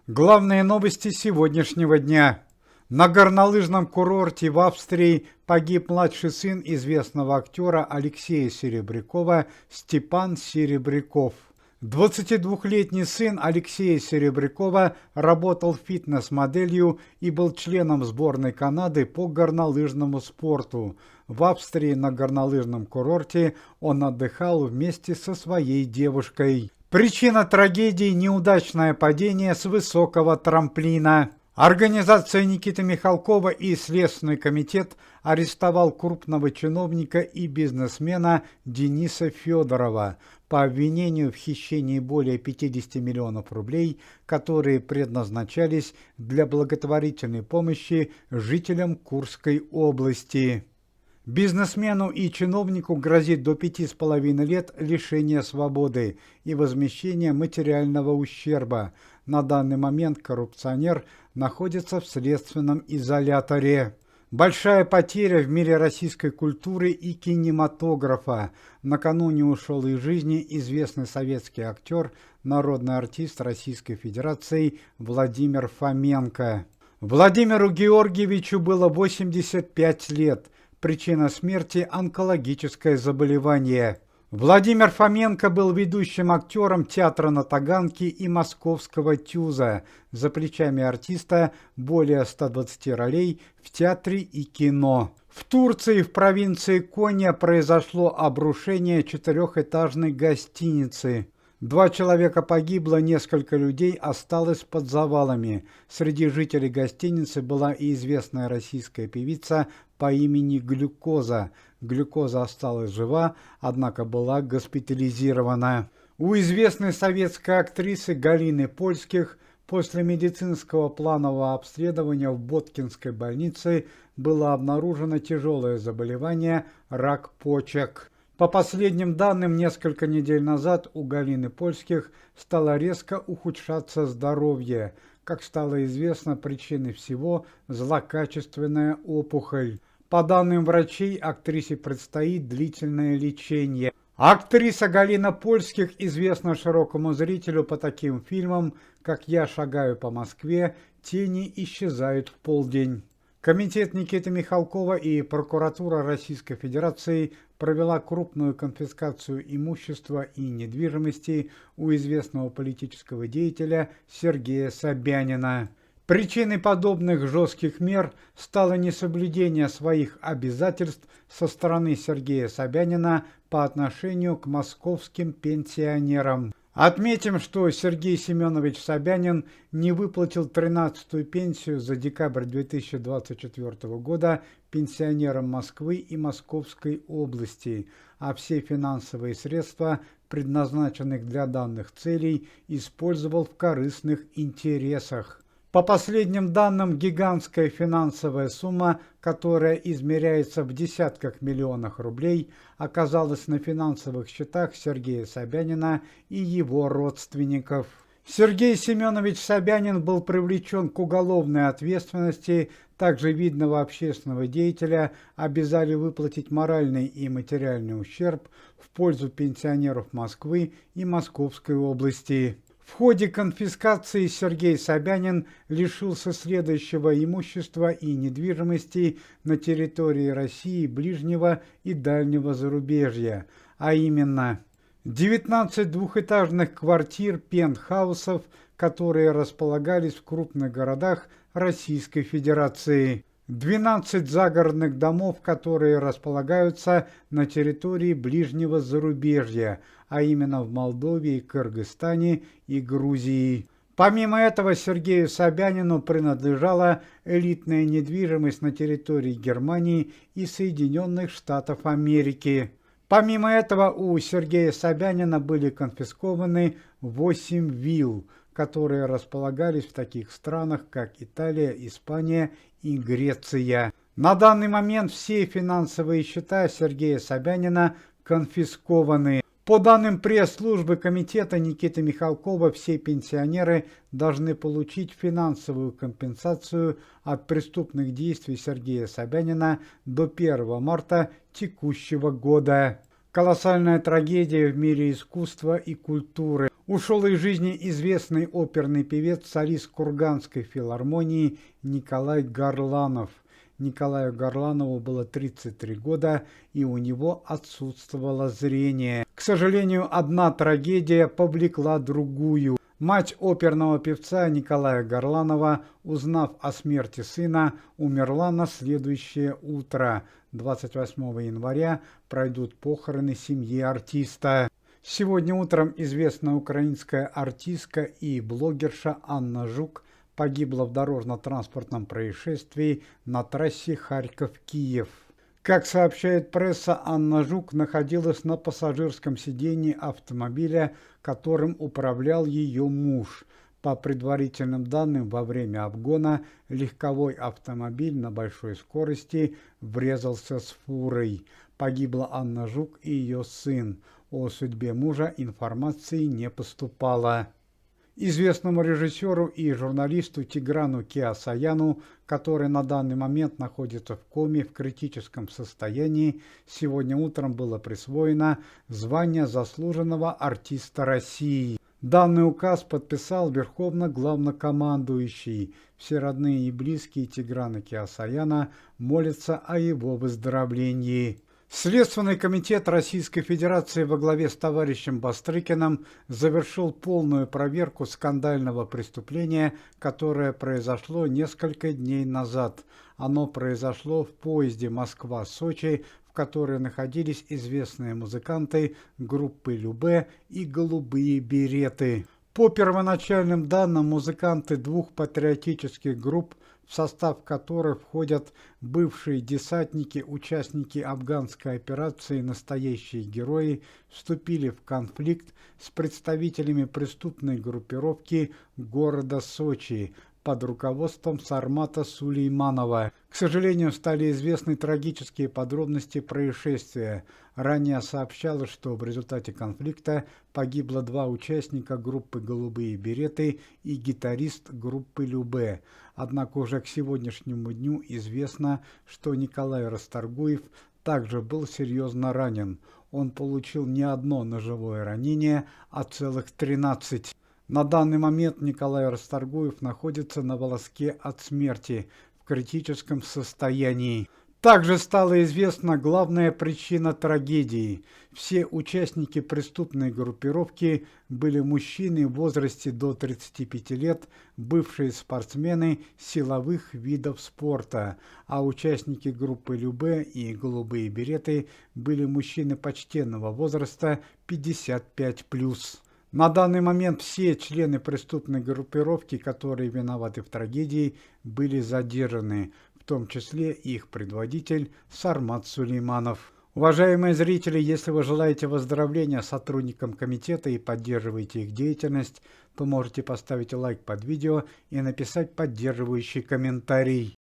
Главные новости сегодняшнего дня. На горнолыжном курорте в Австрии погиб младший сын известного актера Алексея Серебрякова Степан Серебряков. 22-летний сын Алексея Серебрякова работал фитнес-моделью и был членом сборной Канады по горнолыжному спорту. В Австрии на горнолыжном курорте он отдыхал вместе со своей девушкой. Причина трагедии – неудачное падение с высокого трамплина. Организация Никиты Михалкова и Следственный комитет арестовал крупного чиновника и бизнесмена Дениса Федорова по обвинению в хищении более 50 миллионов рублей, которые предназначались для благотворительной помощи жителям Курской области. Бизнесмену и чиновнику грозит до 5,5 лет лишения свободы и возмещения материального ущерба. На данный момент коррупционер находится в следственном изоляторе. Большая потеря в мире российской культуры и кинематографа. Накануне ушел из жизни известный советский актер, народный артист Российской Федерации Владимир Фоменко. Владимиру Георгиевичу было 85 лет. Причина смерти – онкологическое заболевание. Владимир Фоменко был ведущим актером театра на Таганке и московского ТЮЗа. За плечами артиста более 120 ролей в театре и кино. В Турции, в провинции Коня, произошло обрушение четырехэтажной гостиницы. 2 человека погибло, несколько людей осталось под завалами. Среди жителей гостиницы была и известная российская певица по имени Глюкоза. Глюкоза осталась жива, однако была госпитализирована. У известной советской актрисы Галины Польских после медицинского планового обследования в Боткинской больнице было обнаружено тяжелое заболевание – рак почек. По последним данным, несколько недель назад у Галины Польских стало резко ухудшаться здоровье. Как стало известно, причиной всего – злокачественная опухоль. По данным врачей, актрисе предстоит длительное лечение. Актриса Галина Польских известна широкому зрителю по таким фильмам, как «Я шагаю по Москве», «Тени исчезают в полдень». Комитет Никиты Михалкова и прокуратура Российской Федерации провела крупную конфискацию имущества и недвижимости у известного политического деятеля Сергея Собянина. Причиной подобных жестких мер стало несоблюдение своих обязательств со стороны Сергея Собянина по отношению к московским пенсионерам. Отметим, что Сергей Семенович Собянин не выплатил 13-ю пенсию за декабрь 2024 года пенсионерам Москвы и Московской области, а все финансовые средства, предназначенных для данных целей, использовал в корыстных интересах. По последним данным, гигантская финансовая сумма, которая измеряется в десятках миллионах рублей, оказалась на финансовых счетах Сергея Собянина и его родственников. Сергей Семенович Собянин был привлечен к уголовной ответственности. Также видного общественного деятеля обязали выплатить моральный и материальный ущерб в пользу пенсионеров Москвы и Московской области. В ходе конфискации Сергей Собянин лишился следующего имущества и недвижимости на территории России, ближнего и дальнего зарубежья, а именно 19 двухэтажных квартир, пентхаусов, которые располагались в крупных городах Российской Федерации, 12 загородных домов, которые располагаются на территории ближнего зарубежья, а именно в Молдове, Кыргызстане и Грузии. Помимо этого, Сергею Собянину принадлежала элитная недвижимость на территории Германии и Соединенных Штатов Америки. Помимо этого, у Сергея Собянина были конфискованы 8 вилл, которые располагались в таких странах, как Италия, Испания и Греция. На данный момент все финансовые счета Сергея Собянина конфискованы. По данным пресс-службы комитета Никиты Михалкова, все пенсионеры должны получить финансовую компенсацию от преступных действий Сергея Собянина до 1 марта текущего года. Колоссальная трагедия в мире искусства и культуры. Ушел из жизни известный оперный певец, солист Курганской филармонии Николай Горланов. Николаю Горланову было 33 года, и у него отсутствовало зрение. К сожалению, одна трагедия повлекла другую. Мать оперного певца Николая Горланова, узнав о смерти сына, умерла на следующее утро. 28 января пройдут похороны семьи артиста. Сегодня утром известная украинская артистка и блогерша Анна Жук погибла в дорожно-транспортном происшествии на трассе Харьков-Киев. Как сообщает пресса, Анна Жук находилась на пассажирском сидении автомобиля, которым управлял ее муж. По предварительным данным, во время обгона легковой автомобиль на большой скорости врезался с фурой. Погибла Анна Жук и ее сын. О судьбе мужа информации не поступало. Известному режиссеру и журналисту Тиграну Кеосаяну, который на данный момент находится в коме в критическом состоянии, сегодня утром было присвоено звание заслуженного артиста России. Данный указ подписал верховно главнокомандующий. Все родные и близкие Тиграна Кеосаяна молятся о его выздоровлении. Следственный комитет Российской Федерации во главе с товарищем Бастрыкиным завершил полную проверку скандального преступления, которое произошло несколько дней назад. Оно произошло в поезде Москва-Сочи, в котором находились известные музыканты группы Любэ и Голубые береты. По первоначальным данным, музыканты двух патриотических групп, в состав которых входят бывшие десантники, участники афганской операции «Настоящие герои», вступили в конфликт с представителями преступной группировки города Сочи под руководством Сармата Сулейманова. К сожалению, стали известны трагические подробности происшествия. Ранее сообщалось, что в результате конфликта погибло 2 участника группы «Голубые береты» и гитарист группы «Любэ». Однако уже к сегодняшнему дню известно, что Николай Расторгуев также был серьезно ранен. Он получил не одно ножевое ранение, а целых 13. На данный момент Николай Расторгуев находится на волоске от смерти, в критическом состоянии. Также стала известна главная причина трагедии. Все участники преступной группировки были мужчины в возрасте до 35 лет, бывшие спортсмены силовых видов спорта, а участники группы Любэ и Голубые береты были мужчины почтенного возраста 55+. На данный момент все члены преступной группировки, которые виноваты в трагедии, были задержаны, в том числе их предводитель Сармат Сулейманов. Уважаемые зрители, если вы желаете выздоровления сотрудникам комитета и поддерживаете их деятельность, то можете поставить лайк под видео и написать поддерживающий комментарий.